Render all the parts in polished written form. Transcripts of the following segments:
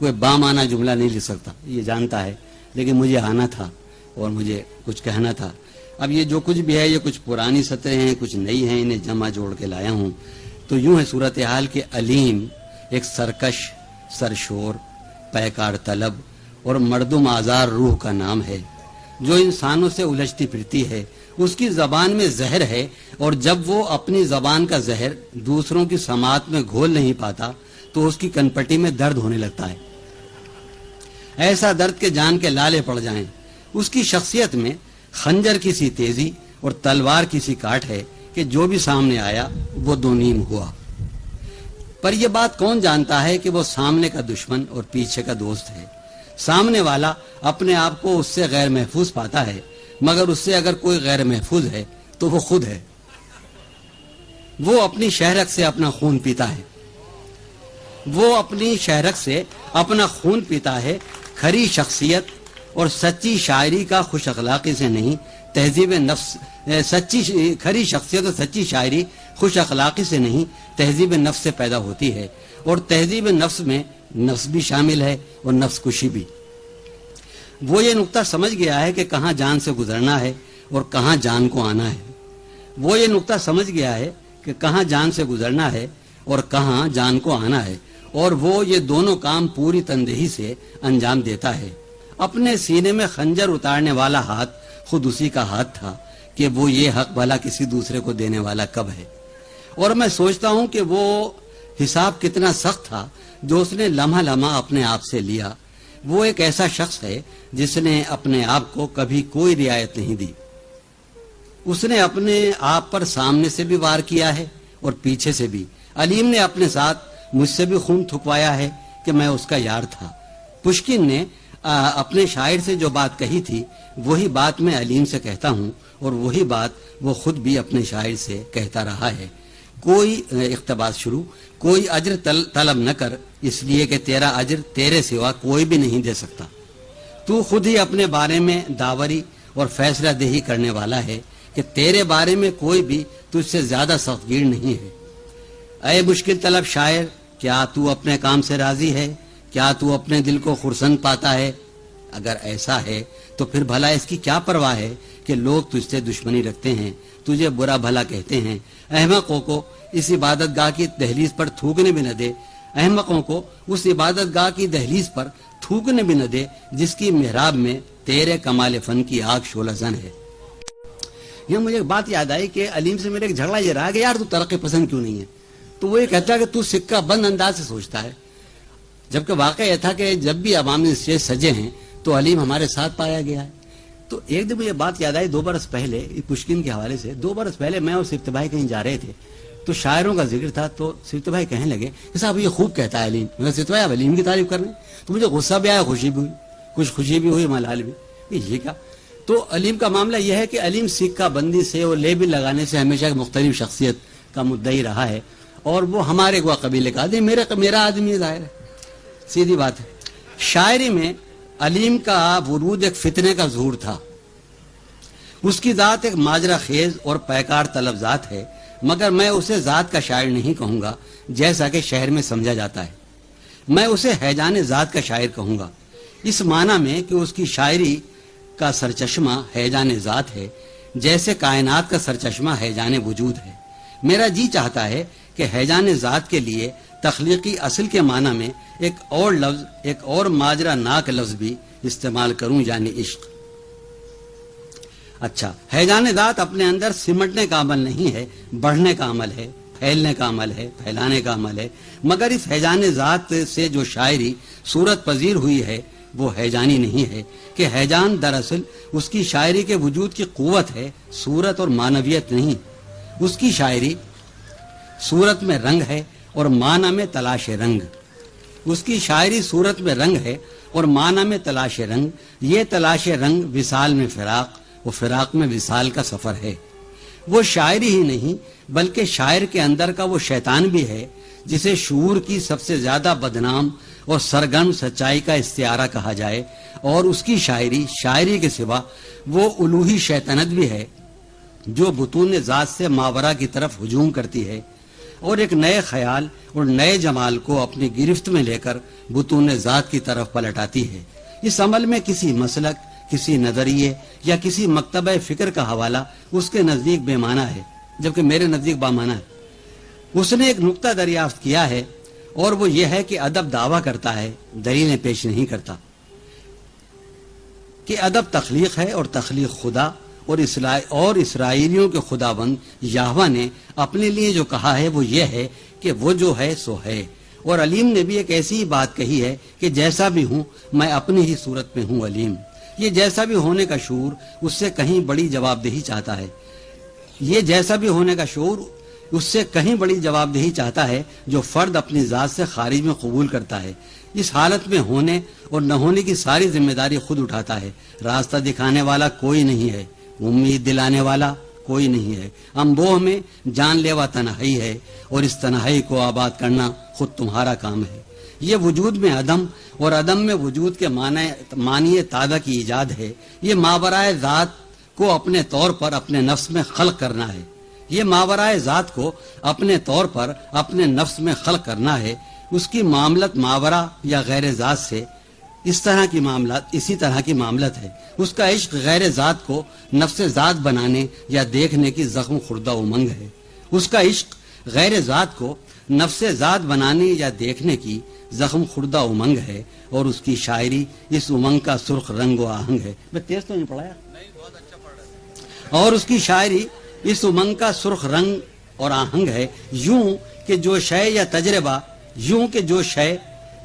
کوئی بامعنی جملہ نہیں لکھ سکتا، یہ جانتا ہے، لیکن مجھے آنا تھا اور مجھے کچھ کہنا تھا۔ اب یہ جو کچھ بھی ہے یہ کچھ پرانی سطریں ہیں، کچھ نئی ہیں، انہیں جمع جوڑ کے لایا ہوں۔ تو یوں ہے صورتحال کہ علیم ایک سرکش، سرشور، پیکار طلب اور مردم آزار روح کا نام ہے، جو انسانوں سے الجھتی پھرتی ہے۔ اس کی زبان میں زہر ہے، اور جب وہ اپنی زبان کا زہر دوسروں کی سماعت میں گھول نہیں پاتا تو اس کی کنپٹی میں درد ہونے لگتا ہے، ایسا درد کہ جان کے لالے پڑ جائیں۔ اس کی شخصیت میں خنجر کی سی تیزی اور تلوار کی سی کاٹ ہے کہ جو بھی سامنے آیا وہ دو نیم ہوا۔ پر یہ بات کون جانتا ہے کہ وہ سامنے کا دشمن اور پیچھے کا دوست ہے؟ سامنے والا اپنے آپ کو اس سے غیر محفوظ پاتا ہے، مگر اس سے اگر کوئی غیر محفوظ ہے تو وہ خود ہے۔ وہ اپنی شہرک سے اپنا خون پیتا ہے، وہ اپنی شہرک سے اپنا خون پیتا ہے۔ کھری شخصیت اور سچی شاعری کا خوش اخلاقی سے نہیں، تہذیب نفس کھری شخصیت اور سچی شاعری خوش اخلاقی سے نہیں، تہذیب نفس سے پیدا ہوتی ہے، اور تہذیب نفس میں نفس بھی شامل ہے اور نفس کشی بھی۔ وہ یہ نقطہ سمجھ گیا ہے کہ کہاں جان سے گزرنا ہے اور کہاں جان کو آنا ہے۔ وہ یہ نقطہ سمجھ گیا ہے کہ کہاں جان سے گزرنا ہے اور کہاں جان کو آنا ہے، اور وہ یہ دونوں کام پوری تندہی سے انجام دیتا ہے۔ اپنے سینے میں خنجر اتارنے والا ہاتھ خود اسی کا ہاتھ تھا کہ وہ یہ حق بھلا کسی دوسرے کو دینے والا کب ہے۔ اور میں سوچتا ہوں کہ وہ حساب کتنا سخت تھا جو اس نے لمحہ لمحہ اپنے آپ سے لیا۔ وہ ایک ایسا شخص ہے جس نے اپنے آپ کو کبھی کوئی رعایت نہیں دی۔ اس نے اپنے آپ پر سامنے سے بھی وار کیا ہے اور پیچھے سے بھی۔ علیم نے اپنے ساتھ مجھ سے بھی خون تھکوایا ہے کہ میں اس کا یار تھا۔ پشکن نے اپنے شاعر سے جو بات کہی تھی وہی بات میں علیم سے کہتا ہوں، اور وہی بات وہ خود بھی اپنے شاعر سے کہتا رہا ہے۔ کوئی اقتباس شروع، کوئی اجر طلب نہ کر، اس لیے کہ تیرا اجر تیرے سوا کوئی بھی نہیں دے سکتا۔ تو خود ہی اپنے بارے میں داوری اور فیصلہ دہی کرنے والا ہے کہ تیرے بارے میں کوئی بھی تجھ سے زیادہ سختگیر نہیں ہے۔ اے مشکل طلب شاعر، کیا تو اپنے کام سے راضی ہے؟ کیا تو اپنے دل کو خرسند پاتا ہے؟ اگر ایسا ہے تو پھر بھلا اس کی کیا پرواہ ہے کہ لوگ تجھ سے دشمنی رکھتے ہیں، تجھے برا بھلا کہتے ہیں۔ احمقوں کو اس عبادت گاہ کی دہلیز پر تھوکنے بھی نہ دے، احمقوں کو اس عبادت گاہ کی دہلیز پر تھوکنے بھی نہ دے جس کی محراب میں تیرے کمال فن کی آگ شعلہ زن ہے۔ یہ مجھے ایک بات یاد آئی کہ علیم سے میرے ایک جھگڑا یہ رہا کہ یار تو ترقی پسند کیوں نہیں ہے؟ تو وہ یہ کہتا ہے کہ تو سکہ بند انداز سے سوچتا ہے، جبکہ واقعہ یہ تھا کہ جب بھی عوامی اسٹیج سجے ہیں تو علیم ہمارے ساتھ پایا گیا ہے۔ تو ایک دن مجھے بات یاد آئی، 2 برس پہلے پشکن کے حوالے سے، 2 برس پہلے میں اور صفت بھائی کہیں جا رہے تھے تو شاعروں کا ذکر تھا، تو صفت بھائی کہنے لگے کہ صاحب یہ خوب کہتا ہے علیم۔ میں صفت بھائی اب علیم کی تعریف کر رہے ہیں، تو مجھے غصہ بھی آیا، خوشی بھی ہوئی، کچھ خوشی بھی ہوئی، ملال بھی۔ یہ کیا؟ تو علیم کا معاملہ یہ ہے کہ علیم سکہ بندی سے اور لیبل لگانے سے ہمیشہ ایک مختلف شخصیت کا مدعی رہا ہے، اور وہ ہمارے کو قبیلے کا آدمی، میرا آدمی ظاہر ہے، سیدھی بات ہے۔ شاعری میں علیم کا ورود ایک فتنے کا ظہور تھا۔ اس کی ذات ایک ماجرا خیز اور پیکار طلب ذات ہے، مگر میں اسے ذات کا شاعر نہیں کہوں گا جیسا کہ شہر میں سمجھا جاتا ہے۔ میں اسے ہیجان ذات کا شاعر کہوں گا، اس معنی میں کہ اس کی شاعری کا سرچشمہ ہیجان ذات ہے، جیسے کائنات کا سرچشمہ ہیجان وجود ہے۔ میرا جی چاہتا ہے کہ ہیجان ذات کے لیے تخلیقی اصل کے معنی میں ایک اور لفظ، ایک اور ماجرا ناک لفظ بھی استعمال کروں، یعنی عشق۔ اچھا، ہیجان ذات اپنے اندر سمٹنے کا عمل نہیں ہے، بڑھنے کا عمل ہے، پھیلنے کا عمل ہے، پھیلانے کا عمل ہے، مگر اس ہیجان ذات سے جو شاعری صورت پذیر ہوئی ہے وہ ہیجانی نہیں ہے، کہ ہیجان دراصل اس کی شاعری کے وجود کی قوت ہے، صورت اور معنویت نہیں۔ اس کی شاعری صورت میں رنگ ہے اور معنی میں تلاش رنگ۔ اس کی شاعری صورت میں رنگ ہے اور معنی میں تلاش رنگ۔ یہ تلاش رنگ وصال میں فراق و فراق میں وصال کا سفر ہے۔ وہ شاعری ہی نہیں بلکہ شاعر کے اندر کا وہ شیطان بھی ہے جسے شعور کی سب سے زیادہ بدنام اور سرگرم سچائی کا استعارہ کہا جائے، اور اس کی شاعری کے سوا وہ الوہی شیطنت بھی ہے جو بطون ذات سے ماورا کی طرف ہجوم کرتی ہے۔ اور ایک نئے خیال اور نئے جمال کو اپنی گرفت میں لے کر بطون ذات کی طرف پلٹاتی ہے۔ اس عمل میں کسی مسلک، کسی نظریے یا کسی مکتبہ فکر کا حوالہ اس کے نزدیک بے معنی ہے، جبکہ میرے نزدیک بامعنی ہے۔ اس نے ایک نقطہ دریافت کیا ہے، اور وہ یہ ہے کہ ادب دعویٰ کرتا ہے، دلیلیں پیش نہیں کرتا، کہ ادب تخلیق ہے اور تخلیق خدا اور اسرائیلیوں کے خداوند یہوہ نے اپنے لیے جو کہا ہے وہ یہ ہے کہ وہ جو ہے سو ہے۔ اور علیم نے بھی ایک ایسی بات کہی ہے کہ جیسا بھی ہوں میں اپنی ہی صورت میں ہوں علیم۔ یہ جیسا بھی ہونے کا شعور اس سے کہیں بڑی جواب دہی چاہتا ہے، یہ جیسا بھی ہونے کا شعور اس سے کہیں بڑی جواب دہی چاہتا ہے جو فرد اپنی ذات سے خارج میں قبول کرتا ہے۔ اس حالت میں ہونے اور نہ ہونے کی ساری ذمہ داری خود اٹھاتا ہے۔ راستہ دکھانے والا کوئی نہیں ہے، امید دلانے والا کوئی نہیں ہے۔ انبوہ میں جان لیوا تنہائی ہے، اور اس تنہائی کو آباد کرنا خود تمہارا کام ہے۔ یہ وجود میں عدم اور عدم میں وجود کے معنی تازہ کی ایجاد ہے۔ یہ ماورائے ذات کو اپنے طور پر اپنے نفس میں خلق کرنا ہے۔ یہ ماورائے ذات کو اپنے طور پر اپنے نفس میں خلق کرنا ہے۔ اس کی معاملت ماورا یا غیر ذات سے اسی طرح کی معاملت ہے۔ اس کا عشق غیر ذات کو نفس ذات بنانے یا دیکھنے کی زخم خوردہ امنگ ہے۔ اس کا عشق غیر ذات کو نفس ذات بنانے یا دیکھنے کی زخم خوردہ امنگ ہے، اور اس کی شاعری اس امنگ کا سرخ رنگ و آہنگ ہے۔ میں تیز تو نہیں پڑھایا؟ اور اس کی شاعری اس امنگ کا سرخ رنگ اور آہنگ ہے، یوں کہ جو شے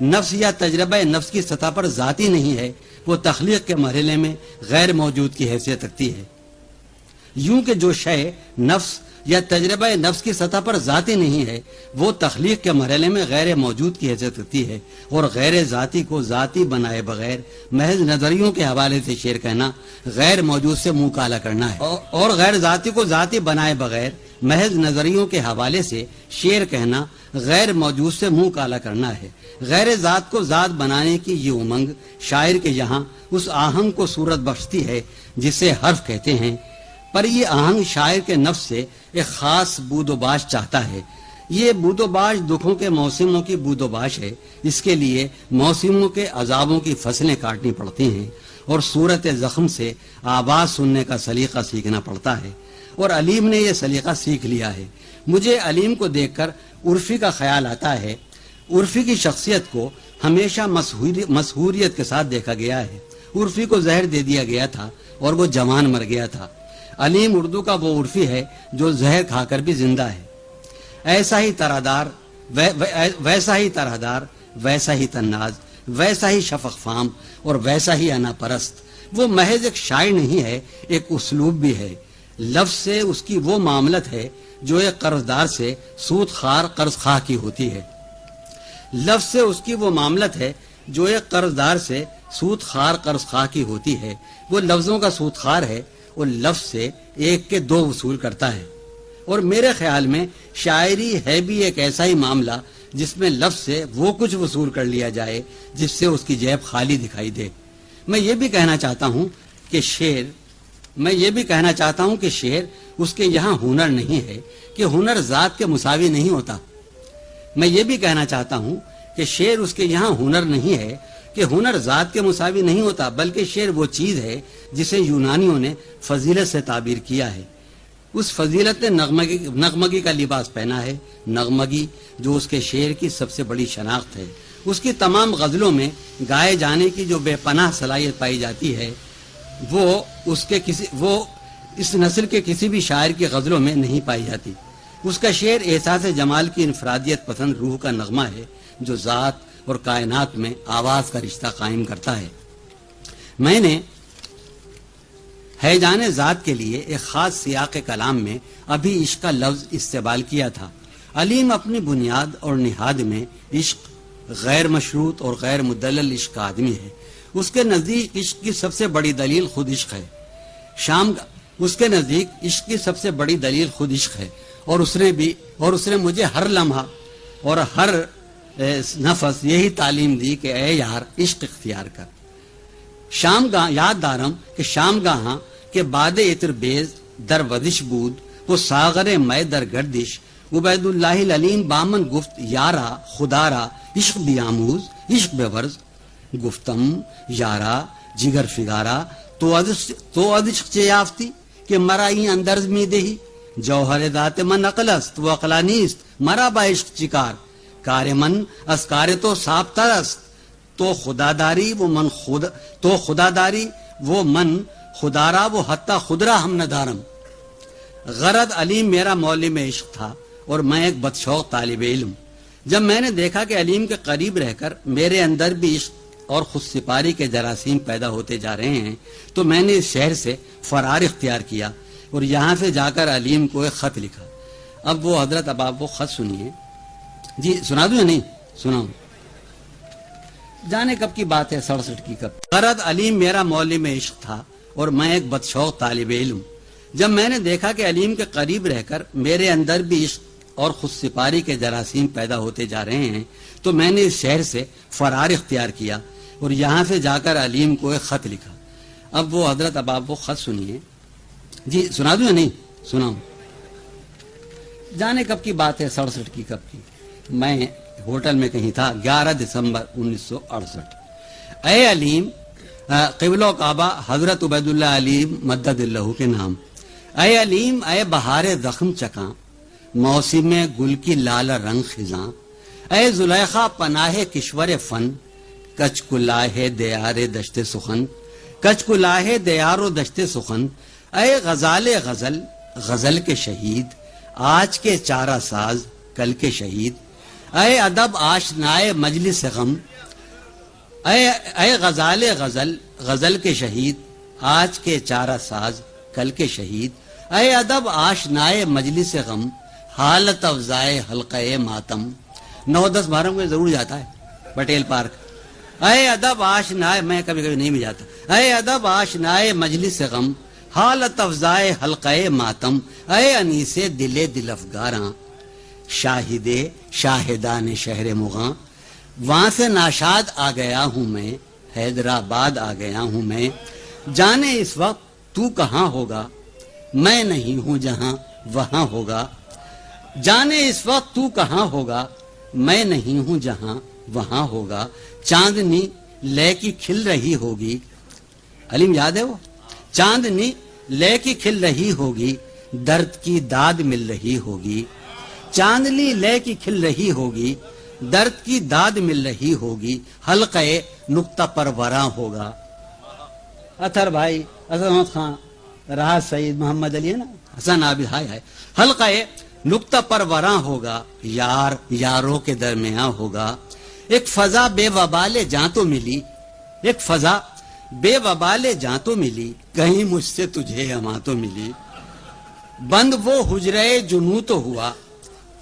نفس یا تجربہ نفس کی سطح پر ذاتی نہیں ہے، وہ تخلیق کے مرحلے میں غیر موجود کی حیثیت رکھتی ہے۔ یوں کہ جو شے نفس یا تجربہ نفس کی سطح پر ذاتی نہیں ہے، وہ تخلیق کے مرحلے میں غیر موجود کی حیثیت رکھتی ہے، اور غیر ذاتی کو ذاتی بنائے بغیر محض نظریوں کے حوالے سے شعر کہنا غیر موجود سے منہ کالا کرنا ہے، اور غیر ذاتی کو ذاتی بنائے بغیر محض نظریوں کے حوالے سے شعر کہنا غیر موجود سے منہ کالا کرنا ہے۔ غیر ذات کو ذات بنانے کی یہ امنگ شاعر کے یہاں اس آہنگ کو صورت بخشتی ہے جسے حرف کہتے ہیں، پر یہ آہنگ شاعر کے نفس سے ایک خاص بود و باش چاہتا ہے۔ یہ بود و باش دکھوں کے موسموں کی بود و باش ہے۔ اس کے لیے موسموں کے عذابوں کی فصلیں کاٹنی پڑتی ہیں، اور صورت زخم سے آواز سننے کا سلیقہ سیکھنا پڑتا ہے، اور علیم نے یہ سلیقہ سیکھ لیا ہے۔ مجھے علیم کو دیکھ کر عرفی کا خیال آتا ہے۔ عرفی کی شخصیت کو ہمیشہ مسحوریت کے ساتھ دیکھا گیا ہے۔ عرفی کو زہر دے دیا گیا تھا اور وہ جوان مر گیا تھا۔ علیم اردو کا وہ عرفی ہے جو زہر کھا کر بھی زندہ ہے۔ ایسا ہی طرحدار، ویسا ہی تناز، ویسا ہی شفق فام، اور ویسا ہی انا پرست۔ وہ محض ایک شاعر نہیں ہے، ایک اسلوب بھی ہے۔ لفظ سے اس کی وہ معاملت ہے جو ایک قرضدار سے سود خوار قرض خواہ کی ہوتی ہے۔ لفظ سے اس کی وہ معاملت ہے جو ایک قرضدار سے سود خوار قرض خواہ کی ہوتی ہے۔ وہ لفظوں کا سود خوار ہے، اور لفظ سے ایک کے دو وصول کرتا ہے۔ اور میرے خیال میں شاعری ہے بھی ایک ایسا ہی معاملہ جس میں لفظ سے وہ کچھ وصول کر لیا جائے جس سے اس کی جیب خالی دکھائی دے۔ میں یہ بھی کہنا چاہتا ہوں کہ شعر اس کے یہاں ہنر نہیں ہے، کہ ہنر ذات کے مساوی نہیں ہوتا۔ میں یہ بھی کہنا چاہتا ہوں کہ شعر اس کے یہاں ہنر نہیں ہے، کہ ہنر ذات کے مساوی نہیں ہوتا، بلکہ شعر وہ چیز ہے جسے یونانیوں نے فضیلت سے تعبیر کیا ہے۔ اس فضیلت نے نغمگی کا لباس پہنا ہے، نغمگی جو اس کے شعر کی سب سے بڑی شناخت ہے۔ اس کی تمام غزلوں میں گائے جانے کی جو بے پناہ صلاحیت پائی جاتی ہے، وہ اس نسل کے کسی بھی شاعر کی غزلوں میں نہیں پائی جاتی۔ اس کا شعر احساس جمال کی انفرادیت پسند روح کا نغمہ ہے جو ذات اور کائنات میں آواز کا رشتہ قائم کرتا ہے۔ میں نے ہیجان ذات کے لیے ایک خاص سیاق کلام میں ابھی عشق کا لفظ استعمال کیا تھا۔ علیم اپنی بنیاد اور نہاد میں عشق، غیر مشروط اور غیر مدلل عشق کا آدمی ہے۔ اس کے نزدیک عشق کی سب سے بڑی دلیل خود عشق ہے۔ اور اس نے مجھے ہر لمحہ اور ہر نفس یہی تعلیم دی کہ اے یار عشق اختیار کر۔ یاد دارم کہ شام گاہاں کہ باد عطر بیز در ودش بود وہ ساغر میں در گردش عبید اللہ العلیم بامن گفت یارا خدارا عشق بیاموز عشق بورز گفتم یارا جگر فگارا تو عشق چه یافتی کہ مرا این اندرز می دهی جوہر ذات من عقل است و عقلا نیست مرا با عشق چیکار کار من از کار تو صاف تر است تو خداداری وہ من خدارا وہ حتی خدرا ہم ندارم غرض علیم میرا معلم عشق تھا اور میں ایک بدشوق طالب علم جب میں نے دیکھا کہ علیم کے قریب رہ کر میرے اندر بھی عشق اور خود سپاری کے جراثیم پیدا ہوتے جا رہے ہیں تو میں نے اس شہر سے فرار اختیار کیا اور یہاں سے جا کر علیم کو ایک خط لکھا. اب وہ حضرت اب آپ وہ خط سنیے. جی سنا دوں یا نہیں؟ سناؤں. جانے کب کی بات ہے، 67 کی کب. غرض علیم میرا معلم عشق تھا اور میں ایک بدشوق طالب علم جب میں نے دیکھا کہ علیم کے قریب رہ کر میرے اندر بھی عشق اور خود سپاری کے جراثیم پیدا ہوتے جا رہے ہیں تو میں نے اس شہر سے فرار اختیار کیا اور یہاں سے جا کر علیم کو ایک خط لکھا. اب وہ حضرت اب آپ وہ خط سنیے. جی سنا دوں یا نہیں؟ سناؤں. جانے کب کی بات ہے، 67 کی کب کی. میں ہوٹل میں کہیں تھا، 11 دسمبر 1968. اے علیم، قبل و کعبہ حضرت عبید اللہ علیم مدد اللہ کے نام. اے علیم، اے بہار زخم چکاں، موسم گل کی لال رنگ خزاں. اے زلیخا پناہ کشور فن، کچ کلاہ دیار دشت سخن. کچ کلاہ دیار و دشت سخن. اے غزال غزل، غزل کے شہید، آج کے چارہ ساز کل کے شہید. اے ادب آشنائے مجلس غم. اے غزال غزل، غزل کے شہید، آج کے چارہ ساز کل کے شہید. اے ادب آشنائے مجلس غم، حالت افزائے حلقہ ماتم. 9-10 12 میں ضرور جاتا ہے پٹیل پارک. اے ادب آشنائے، میں کبھی کبھی نہیں بھی جاتا. اے ادب آشنائے مجلس غم، حالت افزائے حلقہ ماتم. اے انیس دل دل افگاراں، شاہد شاہدان شہر مغاں. وہاں سے ناشاد آ گیا ہوں میں، حیدرآباد آ گیا ہوں میں. جانے اس وقت تو کہاں ہوگا، میں نہیں ہوں جہاں وہاں ہوگا. جانے اس وقت تو کہاں ہوگا، میں نہیں ہوں جہاں وہاں ہوگا. چاندنی لے کی کھل رہی ہوگی. علیم یاد ہے وہ؟ چاندنی لے کی کھل رہی ہوگی، درد کی داد مل رہی ہوگی. چاندنی لے کی کھل رہی ہوگی، درد کی داد مل رہی ہوگی. حلقہ نقطہ پروراں ہوگا. اطہر بھائی، اسد احمد خان، راحت سعید، محمد علی ہے نا، حسن عابد، ہائے ہائے. حلقہ نقطہ پروراں ہوگا، یار یاروں کے درمیاں ہوگا. ایک فضا بے وبال جاں تو ملی، ایک فضا بے وبال جاں تو ملی، کہیں مجھ سے تجھے اما تو ملی. بند وہ حجرے جنوں تو ہوا،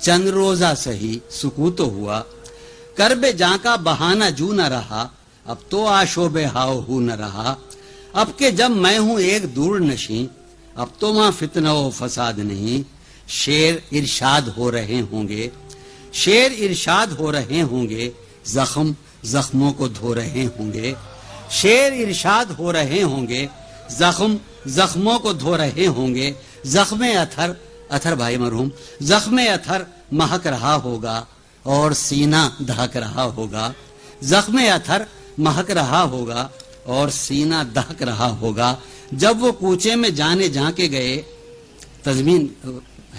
چند روزہ سہی سکوت ہوا. کرب جاں کا بہانہ جو نہ رہا، اب تو آشوب ہاؤ ہو نہ رہا. اب کہ جب میں ہوں ایک دور نشیں، اب تو وہاں فتنہ و فساد نہیں. شیر ارشاد ہو رہے ہوں گے، شیر ارشاد ہو رہے ہوں گے، زخم زخموں کو دھو رہے ہوں گے. شیر ارشاد ہو رہے ہوں گے، زخم زخموں کو دھو رہے ہوں گے. زخم اطہر، اطہر بھائی مرحوم، زخم اطہر مہک رہا ہوگا اور سینہ دہک رہا ہوگا. زخم اطہر مہک رہا ہوگا اور سینہ دہک رہا ہوگا. جب وہ کوچے میں جانے جا کے گئے، تضمین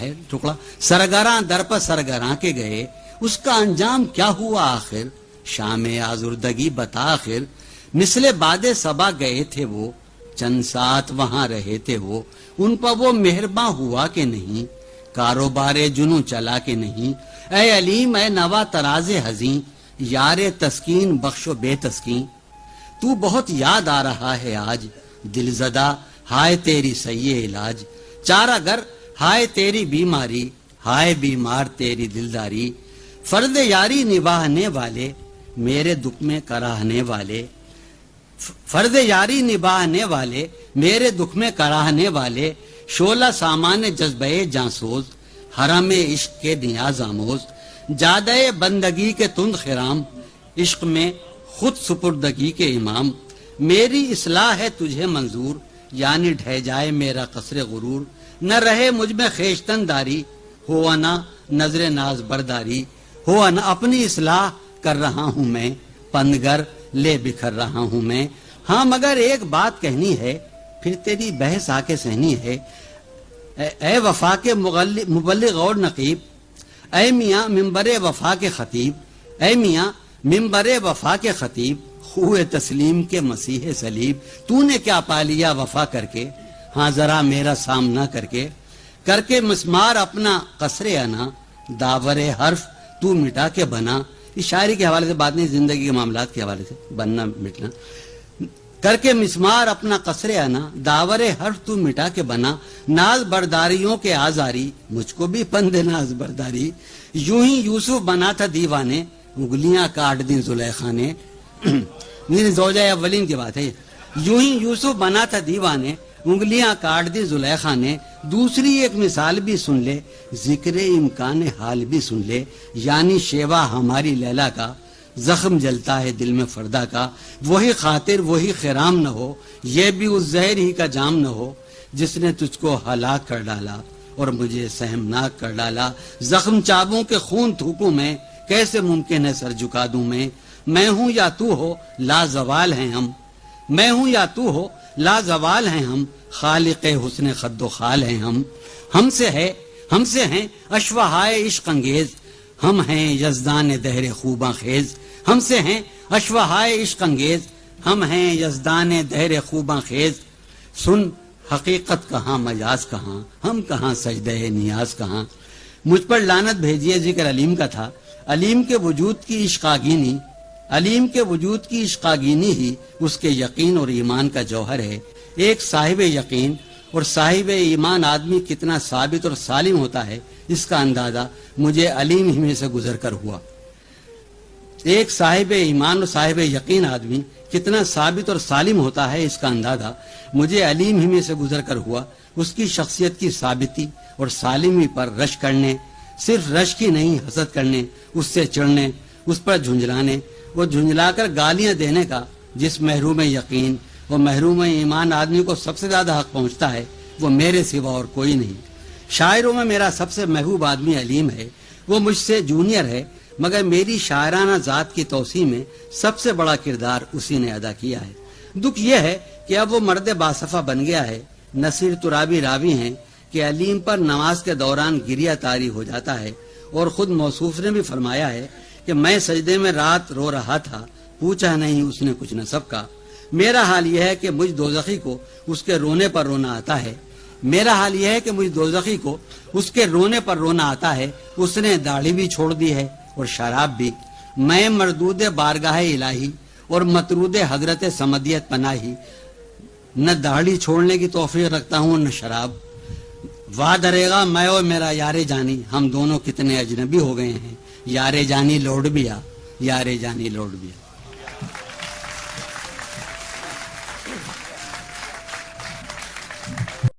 ہے ٹکڑا، سرگراں در پر سرگراں کے گئے، اس کا انجام کیا ہوا آخر. شام آزردگی بتا آخر، مثل باد صبا گئے تھے وہ، چند ساتھ وہاں رہے تھے وہ. ان پر وہ مہرباں ہوا کہ نہیں، کاروبار جنوں چلا کہ نہیں. اے علیم، اے نوا تراز حزیں، یار تسکین بخش و بے تسکین. تو بہت یاد آ رہا ہے آج، دل زدہ ہائے تیری سیے علاج. چارہ گر ہائے تیری بیماری، ہائے بیمار تیری دلداری. فرض یاری نبھانے والے، میرے دکھ میں کراہنے والے. فرض یاری نبھانے والے، میرے دکھ میں کراہنے والے. شعلہ سامان جذبہ جانسوز، حرم عشق کے نیاز آموز. جادہ بندگی کے تند خرام، عشق میں خود سپردگی کے امام. میری اصلاح ہے تجھے منظور، یعنی ڈھہ جائے میرا قصر غرور. نہ رہے مجھ میں خیشتن داری، ہو انا نظر ناز برداری ہو اپنی اصلاح کر رہا ہوں میں، پندگر لے بکھر رہا ہوں میں۔ ہاں مگر ایک بات کہنی ہے، پھر تیری بحث آ کے سہنی ہے، اے وفا کے مبلغ اور نقیب، اے میاں ممبر وفا کے خطیب، اے میاں ممبر وفا کے خطیب، خوہ تسلیم کے مسیح صلیب، تو نے کیا پا لیا وفا کر کے؟ ہاں ذرا میرا سامنا کر کے مسمار اپنا قصر انا، داور حرف تو مٹا کے بنا۔ اس شاعری کے حوالے سے بات نہیں، زندگی کے معاملات کے حوالے سے، بننا مٹنا۔ کر کے مسمار اپنا قصر انا، داور حرف تو مٹا کے بنا، ناز برداریوں کے آزاری، مجھ کو بھی پند ناز برداری، یوں ہی یوسف بنا تھا دیوانے، انگلیاں کاٹ دیں زلیخا نے۔ زوجہ اولین کی بات ہے، یوں ہی یوسف بنا تھا دیوانے، انگلیاں کاٹ دی زلیخا نے۔ دوسری ایک مثال بھی سن لے، ذکر امکان حال بھی سن لے، یعنی شیوا ہماری لیلا کا، زخم جلتا ہے دل میں فردا کا، وہی خاطر وہی خرام نہ ہو، یہ بھی اس زہر ہی کا جام نہ ہو، جس نے تجھ کو ہلاک کر ڈالا اور مجھے سہمناک کر ڈالا۔ زخم چابوں کے خون تھوکوں میں، کیسے ممکن ہے سر جھکا دوں میں ہوں یا تو ہو لا زوال ہیں ہم، میں ہوں یا تو ہو لا زوال ہیں ہم، خالق حسن خد و خال ہیں ہم سے ہیں اشوہائے عشق انگیز، ہم ہیں یزدان دہر خوباں خیز، ہم سے ہیں اشوہائے عشق انگیز، ہم ہیں یزدان دہر خوباں خیز۔ سن حقیقت کہاں مجاز کہاں، ہم کہاں سجدہ نیاز کہاں۔ مجھ پر لعنت بھیجیے، ذکر علیم کا تھا، علیم کے وجود کی عشقاگینی، علیم کے وجود کی عشقاگینی ہی اس کے یقین اور ایمان کا جوہر ہے۔ ایک صاحب یقین اور صاحب ایمان آدمی کتنا ثابت اور سالم ہوتا ہے، اس کا اندازہ مجھے علیم ہی میں سے گزر کر ہوا۔ ایک صاحب ایمان اور صاحب یقین آدمی کتنا ثابت اور سالم ہوتا ہے، اس کا اندازہ مجھے علیم ہی میں سے گزر کر ہوا۔ اس کی شخصیت کی ثابتی اور سالمی پر رشک کرنے، صرف رشک ہی نہیں، حسد کرنے، اس سے چڑھنے، اس پر جھنجلانے، وہ جھنجلا کر گالیاں دینے کا جس محروم یقین اور محروم ایمان آدمی کو سب سے زیادہ حق پہنچتا ہے، وہ میرے سوا اور کوئی نہیں۔ شاعروں میں میرا سب سے محبوب آدمی علیم ہے، وہ مجھ سے جونیئر ہے، مگر میری شاعرانہ ذات کی توسیع میں سب سے بڑا کردار اسی نے ادا کیا ہے۔ دکھ یہ ہے کہ اب وہ مرد باصفہ بن گیا ہے۔ نصیر ترابی راوی ہیں کہ علیم پر نماز کے دوران گریہ طاری ہو جاتا ہے، اور خود موصوف نے بھی فرمایا ہے کہ میں سجدے میں رات رو رہا تھا، پوچھا نہیں اس نے کچھ نسب کا۔ میرا حال یہ ہے کہ مجھ دوزخی کو اس کے رونے پر رونا آتا ہے، میرا حال یہ ہے کہ مجھ دوزخی کو اس کے رونے پر رونا آتا ہے۔ اس نے داڑھی بھی چھوڑ دی ہے اور شراب بھی۔ میں مردود بارگاہ الہی اور مطرود حضرت سمدیت پناہی، نہ داڑھی چھوڑنے کی توفیق رکھتا ہوں نہ شراب۔ وا دریغا میں اور میرا یار جانی، ہم دونوں کتنے اجنبی ہو گئے ہیں، یار جانی لوٹ بھی آ، یار جانی لوٹ بھی آ۔